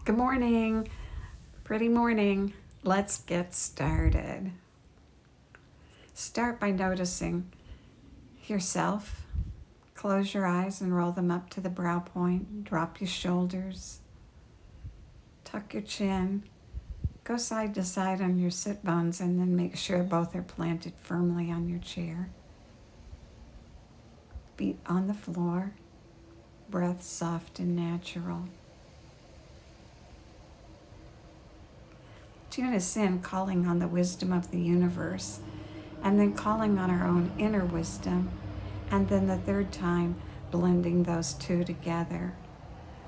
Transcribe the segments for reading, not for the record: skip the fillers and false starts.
Good morning. Pretty morning. Let's get started. Start by noticing yourself. Close your eyes and roll them up to the brow point. Drop your shoulders. Tuck your chin. Go side to side on your sit bones and then make sure both are planted firmly on your chair. Feet on the floor. Breath soft and natural. Tune us in, calling on the wisdom of the universe, and then calling on our own inner wisdom, and then the third time, blending those two together.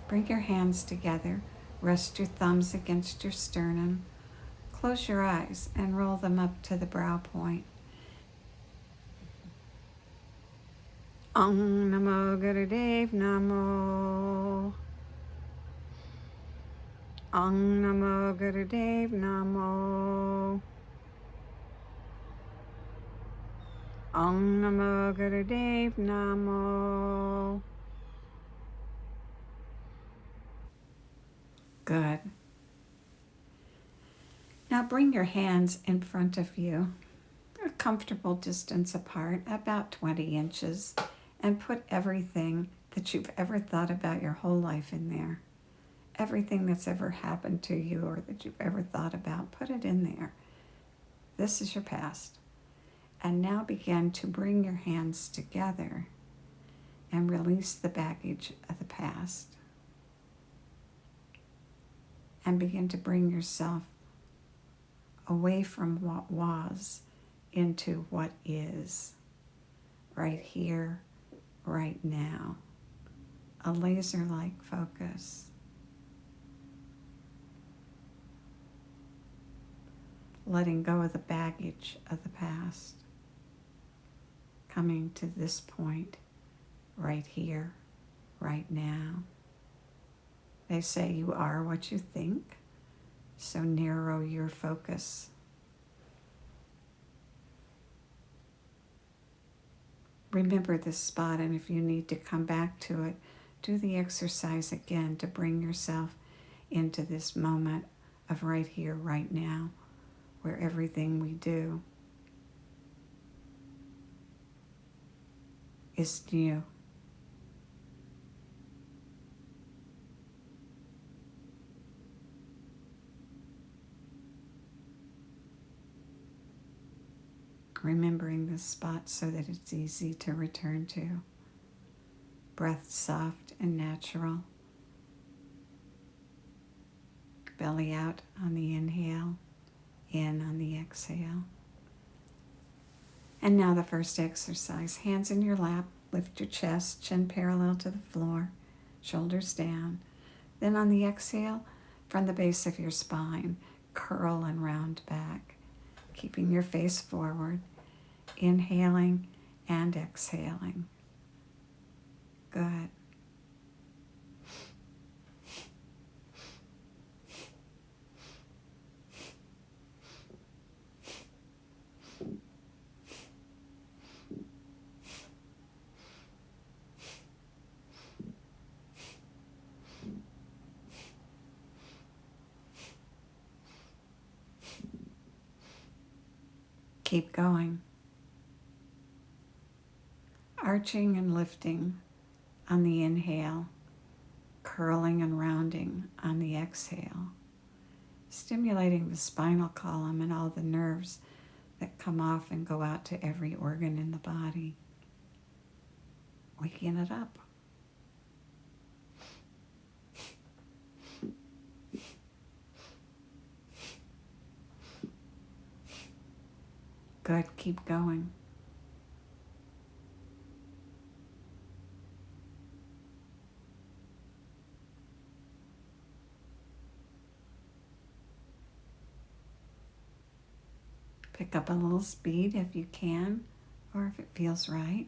Bring your hands together, rest your thumbs against your sternum, close your eyes, and roll them up to the brow point. Om Namo Gurudev Namo. Om Namo Gurudev Namo. Om Namo Gurudev Namo. Good. Now bring your hands in front of you, a comfortable distance apart, about 20 inches, and put everything that you've ever thought about your whole life in there. Everything that's ever happened to you or that you've ever thought about, put it in there. This is your past. And now begin to bring your hands together and release the baggage of the past. And begin to bring yourself away from what was into what is, right here, right now. A laser-like focus. Letting go of the baggage of the past. Coming to this point, right here, right now. They say you are what you think, so narrow your focus. Remember this spot, and if you need to come back to it, do the exercise again to bring yourself into this moment of right here, right now, where everything we do is new. Remembering this spot so that it's easy to return to. Breath soft and natural. Belly out on the inhale, in on the exhale. And now the first exercise. Hands in your lap, lift your chest, chin parallel to the floor, shoulders down. Then on the exhale, from the base of your spine, curl and round back, keeping your face forward, inhaling and exhaling. Good. Keep going. Arching and lifting on the inhale, curling and rounding on the exhale, stimulating the spinal column and all the nerves that come off and go out to every organ in the body, waking it up. Good, keep going. Pick up a little speed if you can, or if it feels right.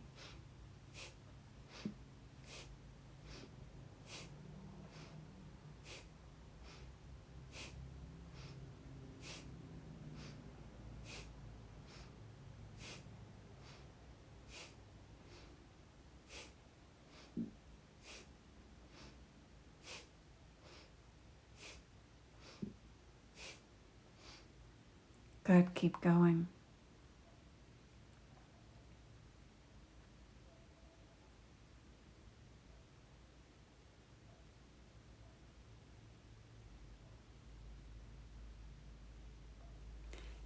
Good, keep going.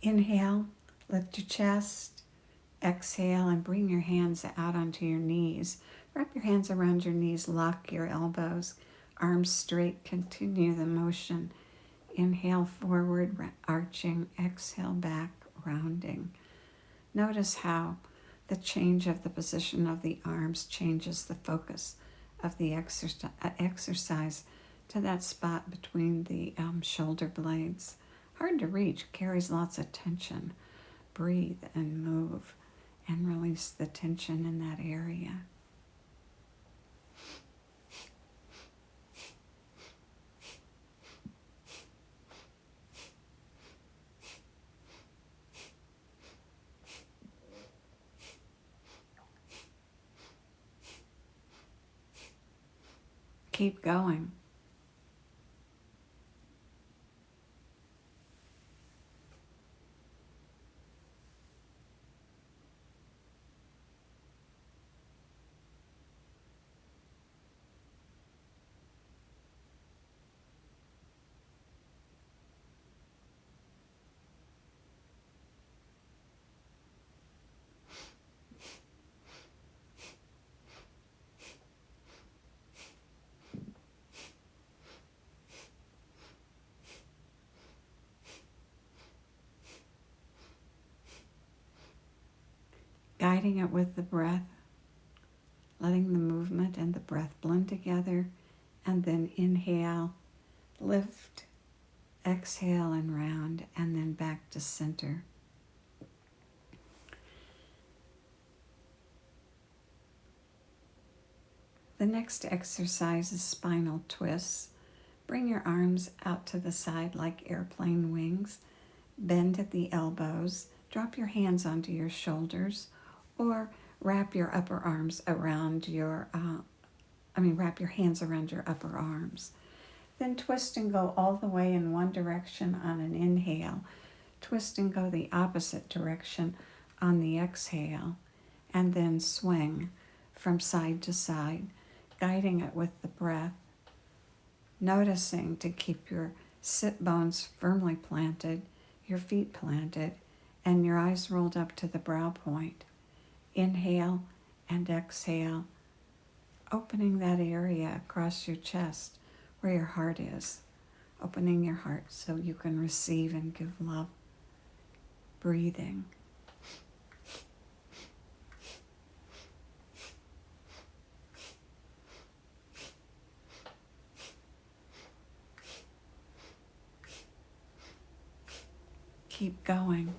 Inhale, lift your chest. Exhale and bring your hands out onto your knees. Wrap your hands around your knees, lock your elbows, arms straight, continue the motion. Inhale forward, arching. Exhale back, rounding. Notice how the change of the position of the arms changes the focus of the exercise to that spot between the shoulder blades. Hard to reach, carries lots of tension. Breathe and move and release the tension in that area. Keep going. Guiding it with the breath, letting the movement and the breath blend together, and then inhale, lift, exhale and round, and then back to center. The next exercise is spinal twists. Bring your arms out to the side like airplane wings. Bend at the elbows. Drop your hands onto your shoulders, or wrap your upper arms around wrap your hands around your upper arms. Then twist and go all the way in one direction on an inhale. Twist and go the opposite direction on the exhale. And then swing from side to side, guiding it with the breath. Noticing to keep your sit bones firmly planted, your feet planted, and your eyes rolled up to the brow point. Inhale and exhale, opening that area across your chest where your heart is. Opening your heart so you can receive and give love. Breathing. Keep going.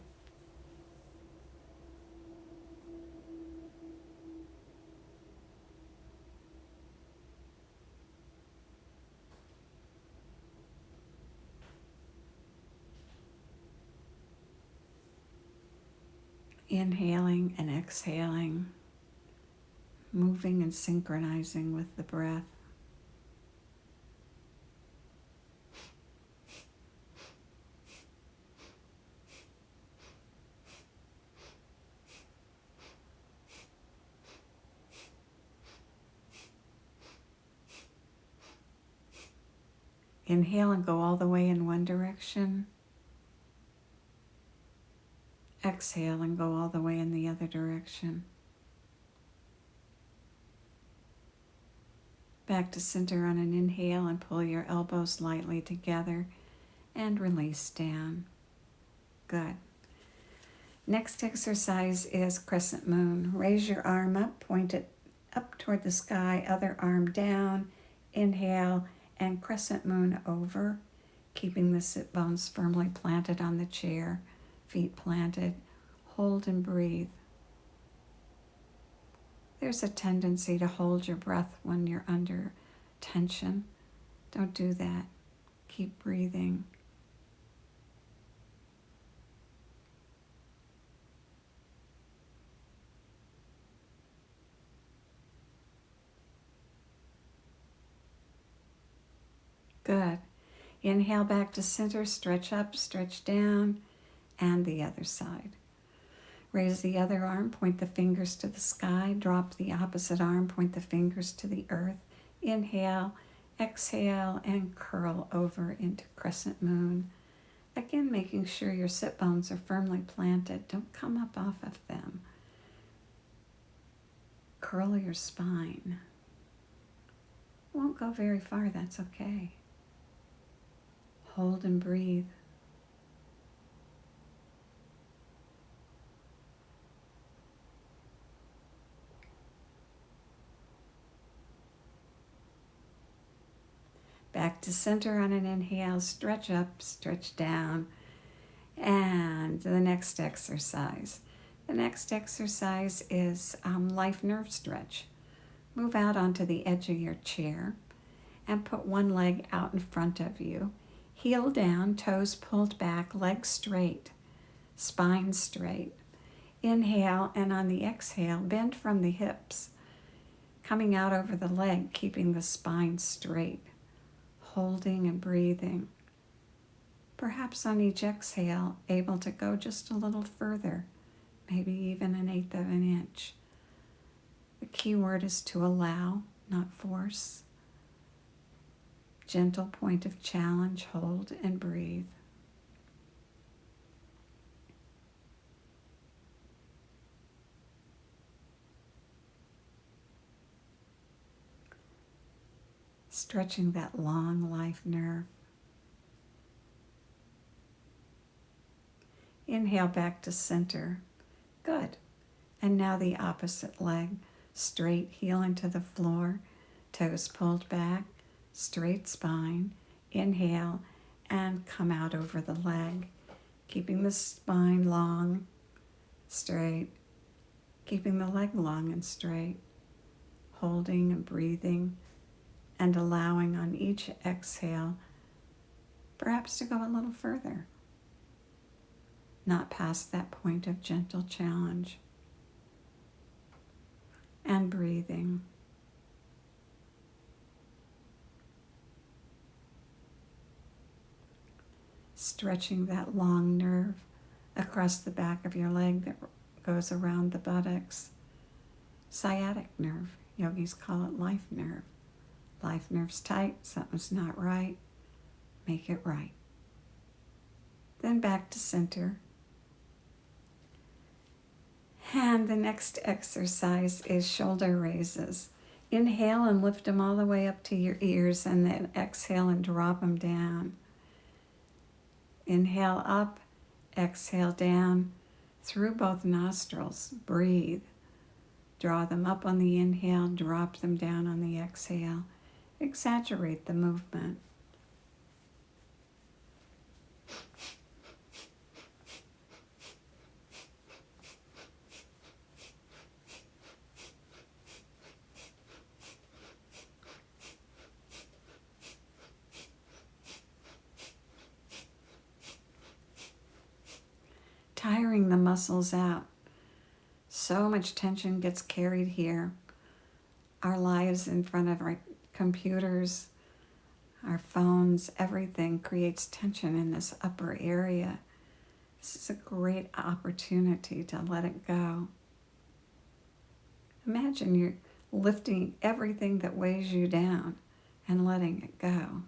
Inhaling and exhaling, moving and synchronizing with the breath. Inhale and go all the way in one direction. Exhale and go all the way in the other direction. Back to center on an inhale and pull your elbows lightly together and release down. Good. Next exercise is crescent moon. Raise your arm up, point it up toward the sky, other arm down. Inhale and crescent moon over, keeping the sit bones firmly planted on the chair, feet planted. Hold and breathe. There's a tendency to hold your breath when you're under tension. Don't do that. Keep breathing. Good. Inhale back to center, stretch up, stretch down. and the other side. Raise the other arm, point the fingers to the sky, drop the opposite arm, point the fingers to the earth. Inhale, exhale, and curl over into crescent moon. Again, making sure your sit bones are firmly planted. Don't come up off of them. Curl your spine. Won't go very far, that's okay. Hold and breathe. Back to center on an inhale, stretch up, stretch down. And the next exercise. The next exercise is life nerve stretch. Move out onto the edge of your chair and put one leg out in front of you. Heel down, toes pulled back, legs straight, spine straight. Inhale, and on the exhale, bend from the hips, coming out over the leg, keeping the spine straight, holding and breathing. Perhaps on each exhale, able to go just a little further, maybe even 1/8 of an inch. The key word is to allow, not force. Gentle point of challenge, hold and breathe. Stretching that long life nerve. Inhale back to center. Good. And now the opposite leg. Straight heel into the floor. Toes pulled back. Straight spine. Inhale and come out over the leg. Keeping the spine long, straight. Keeping the leg long and straight. Holding and breathing and allowing on each exhale perhaps to go a little further. Not past that point of gentle challenge. And breathing. Stretching that long nerve across the back of your leg that goes around the buttocks. Sciatic nerve. Yogis call it life nerve. Life nerve's tight, something's not right. Make it right. Then back to center. And the next exercise is shoulder raises. Inhale and lift them all the way up to your ears, and then exhale and drop them down. Inhale up, exhale down through both nostrils. Breathe. Draw them up on the inhale, drop them down on the exhale. Exaggerate the movement. Tiring the muscles out. So much tension gets carried here. Our lives in front of our computers, our phones, everything creates tension in this upper area. This is a great opportunity to let it go. Imagine you're lifting everything that weighs you down and letting it go.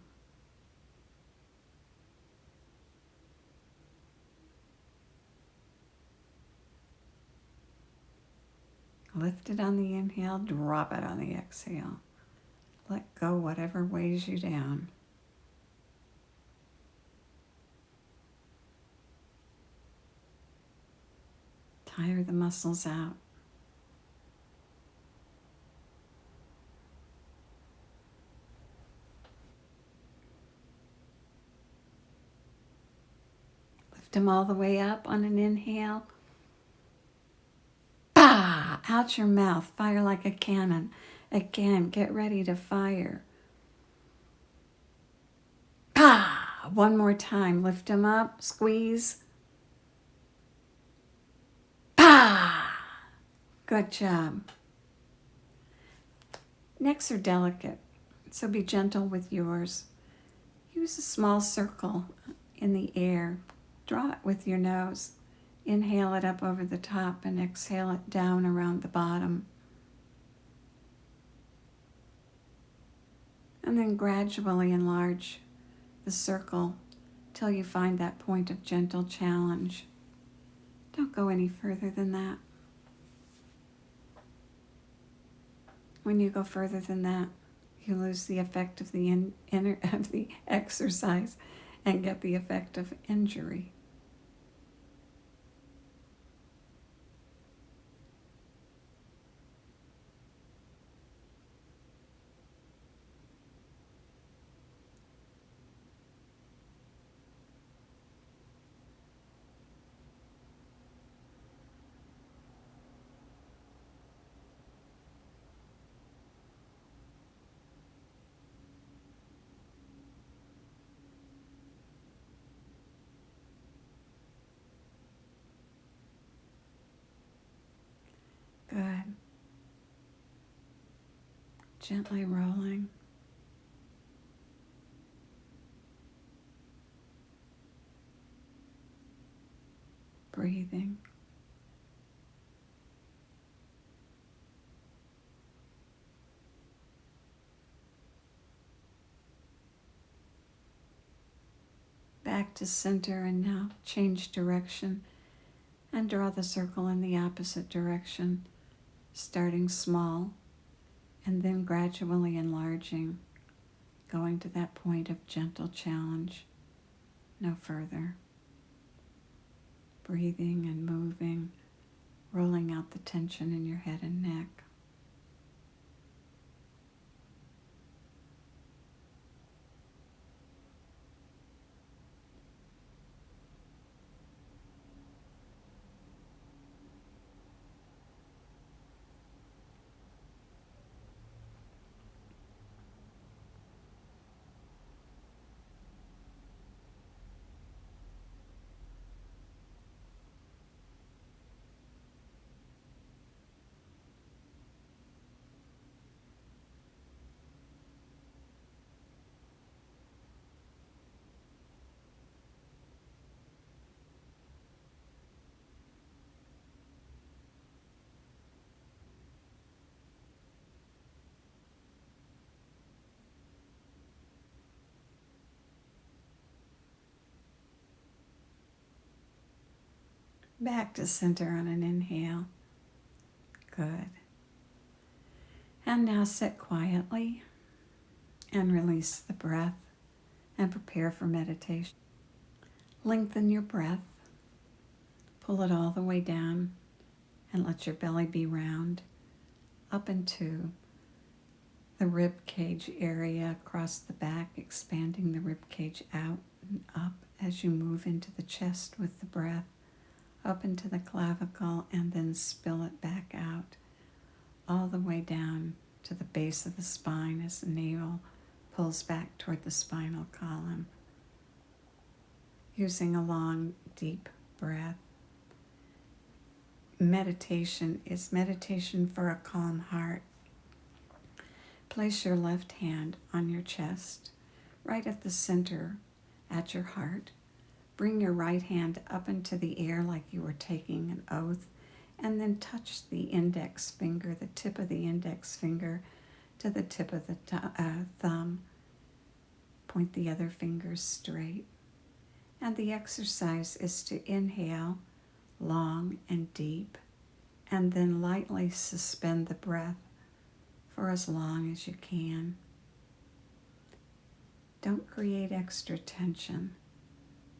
Lift it on the inhale, drop it on the exhale. Let go whatever weighs you down. Tire the muscles out. Lift them all the way up on an inhale. Bah! Out your mouth. Fire like a cannon. Again, get ready to fire. Bah! One more time. Lift them up. Squeeze. Bah! Good job. Necks are delicate, so be gentle with yours. Use a small circle in the air. Draw it with your nose. Inhale it up over the top and exhale it down around the bottom. And then gradually enlarge the circle till you find that point of gentle challenge. Don't go any further than that. When you go further than that, you lose the effect of the of the exercise and get the effect of injury. Good. Gently rolling. Breathing. Back to center, and now change direction and draw the circle in the opposite direction, starting small and then gradually enlarging, going to that point of gentle challenge, no further. Breathing and moving, rolling out the tension in your head and neck. Back to center on an inhale. Good. And now sit quietly and release the breath and prepare for meditation. Lengthen your breath. Pull it all the way down and let your belly be round up into the rib cage area across the back, expanding the rib cage out and up as you move into the chest with the breath, up into the clavicle, and then spill it back out all the way down to the base of the spine as the navel pulls back toward the spinal column. Using a long, deep breath. Meditation is meditation for a calm heart. Place your left hand on your chest, right at the center at your heart. Bring your right hand up into the air like you were taking an oath, and then touch the index finger, the tip of the index finger, to the tip of the thumb. Point the other fingers straight. And the exercise is to inhale long and deep, and then lightly suspend the breath for as long as you can. Don't create extra tension.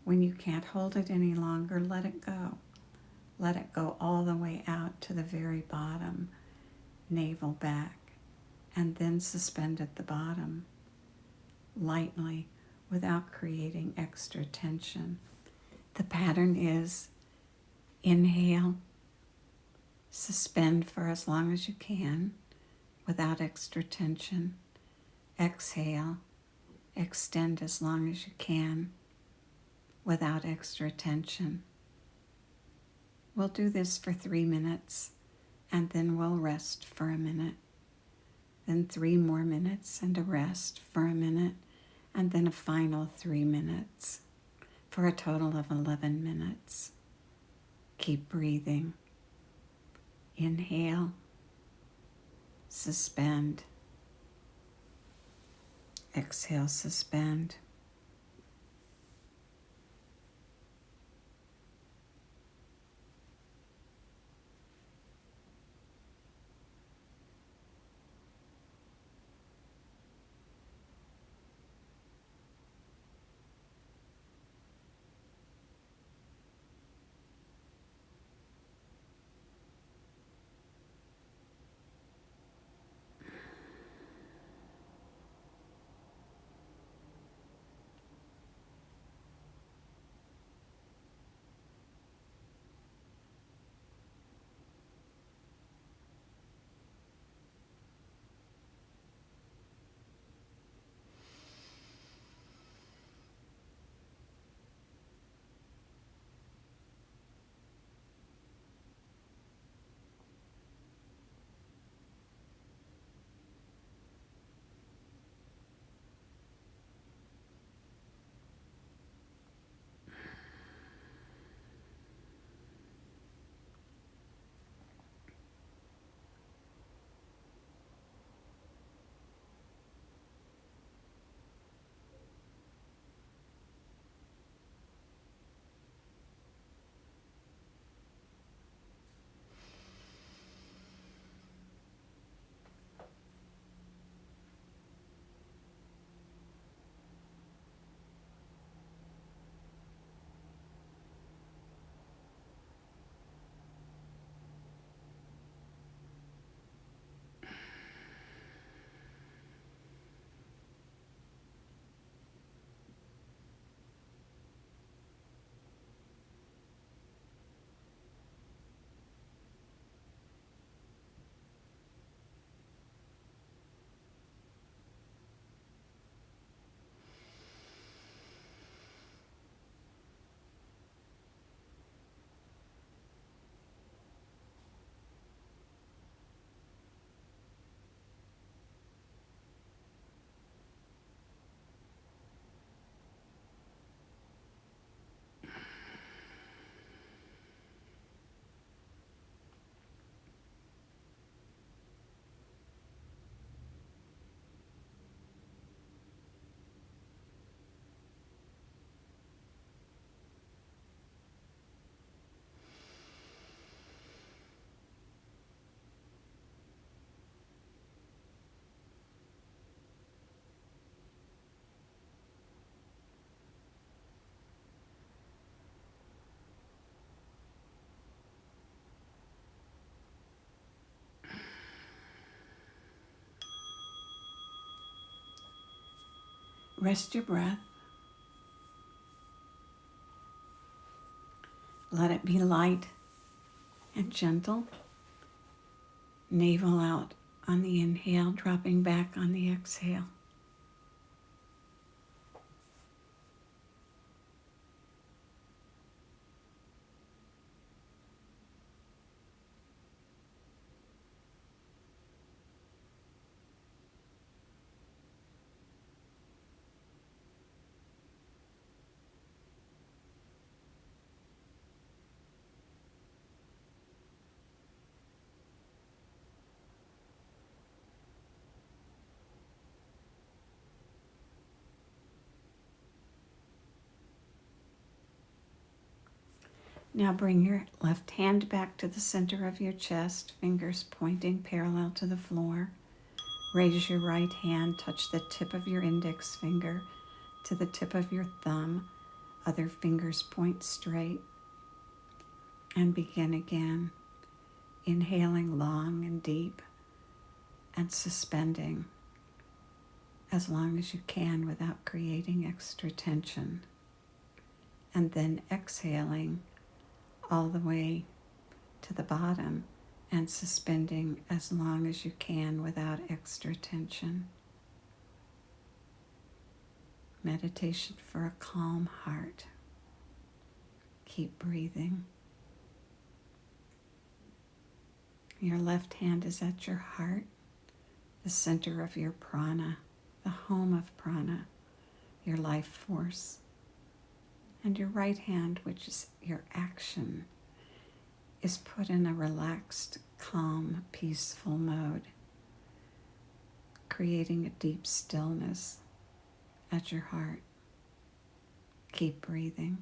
When you can't hold it any longer, let it go. Let it go all the way out to the very bottom, navel back, and then suspend at the bottom, lightly, without creating extra tension. The pattern is inhale, suspend for as long as you can, without extra tension. Exhale, extend as long as you can, without extra tension. We'll do this for 3 minutes, and then we'll rest for a minute. Then 3 more minutes and a rest for a minute, and then a final 3 minutes. for a total of 11 minutes. Keep breathing. Inhale, suspend. Exhale, suspend. Rest your breath. Let it be light and gentle. Navel out on the inhale, dropping back on the exhale. Now bring your left hand back to the center of your chest, fingers pointing parallel to the floor. Raise your right hand, touch the tip of your index finger to the tip of your thumb. Other fingers point straight. And begin again, inhaling long and deep and suspending as long as you can without creating extra tension. And then exhaling all the way to the bottom and suspending as long as you can without extra tension. Meditation for a calm heart. Keep breathing. Your left hand is at your heart, the center of your prana, the home of prana, your life force. And your right hand, which is your action, is put in a relaxed, calm, peaceful mode, creating a deep stillness at your heart. Keep breathing.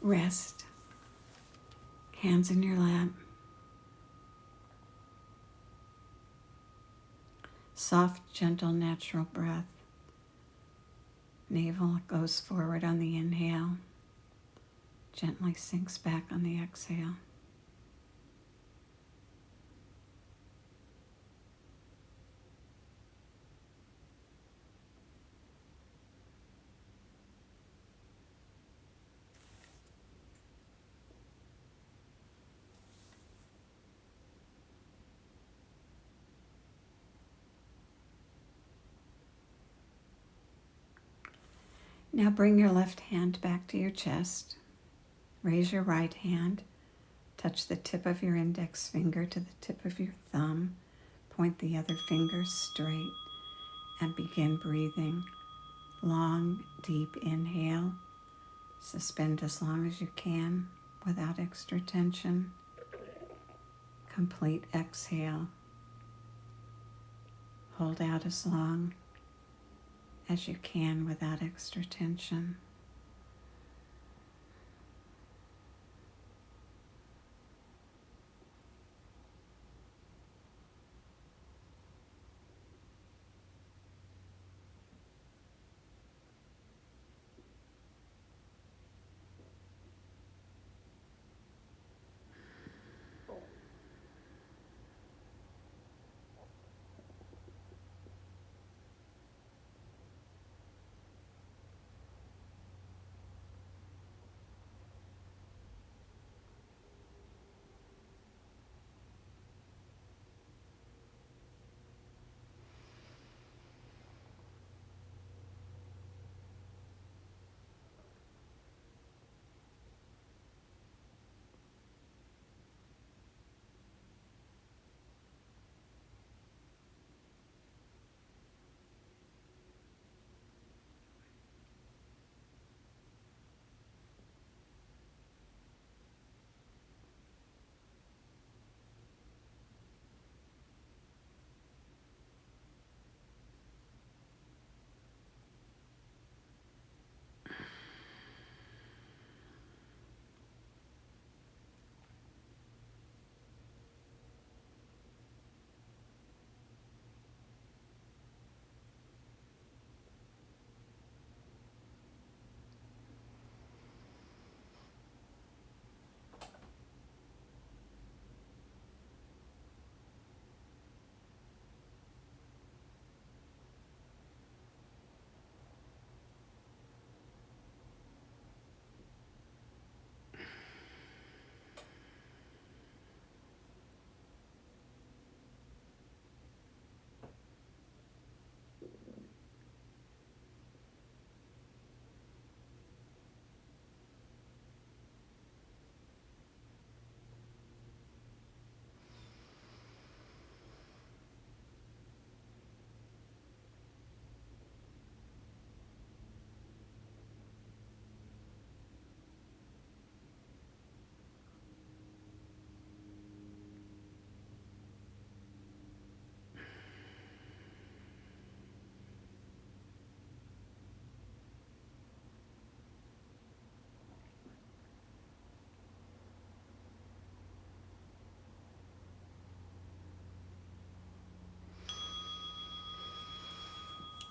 Rest, hands in your lap. Soft, gentle, natural breath. Navel goes forward on the inhale, gently sinks back on the exhale. Now bring your left hand back to your chest. Raise your right hand. Touch the tip of your index finger to the tip of your thumb. Point the other finger straight and begin breathing. Long, deep inhale. Suspend as long as you can without extra tension. Complete exhale. Hold out as long as you can without extra tension.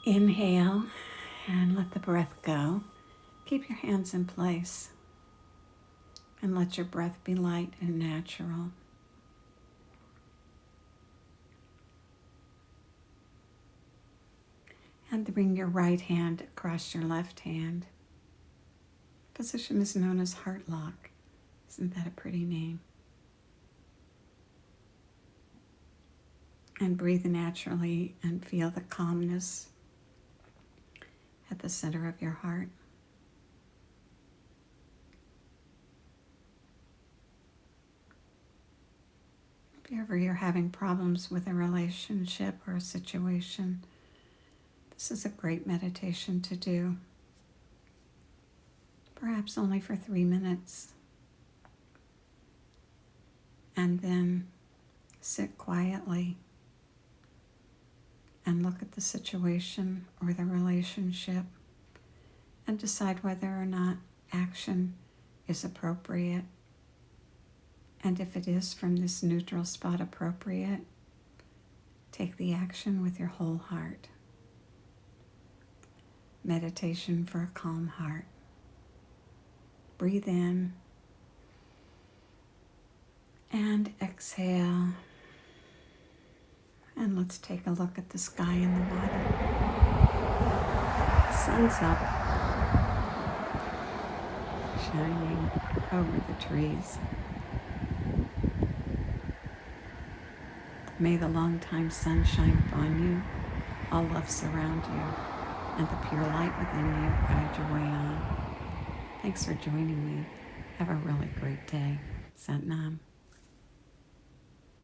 Inhale and let the breath go. Keep your hands in place and let your breath be light and natural. And bring your right hand across your left hand. Position is known as heart lock. Isn't that a pretty name? And breathe naturally and feel the calmness at the center of your heart. If ever you're having problems with a relationship or a situation, this is a great meditation to do. Perhaps only for 3 minutes. And then sit quietly and look at the situation or the relationship and decide whether or not action is appropriate. And if it is from this neutral spot appropriate, take the action with your whole heart. Meditation for a calm heart. Breathe in and exhale. And let's take a look at the sky and the water. The sun's up, shining over the trees. May the long-time sun shine upon you, all love surround you, and the pure light within you guide your way on. Thanks for joining me. Have a really great day. Sat Nam.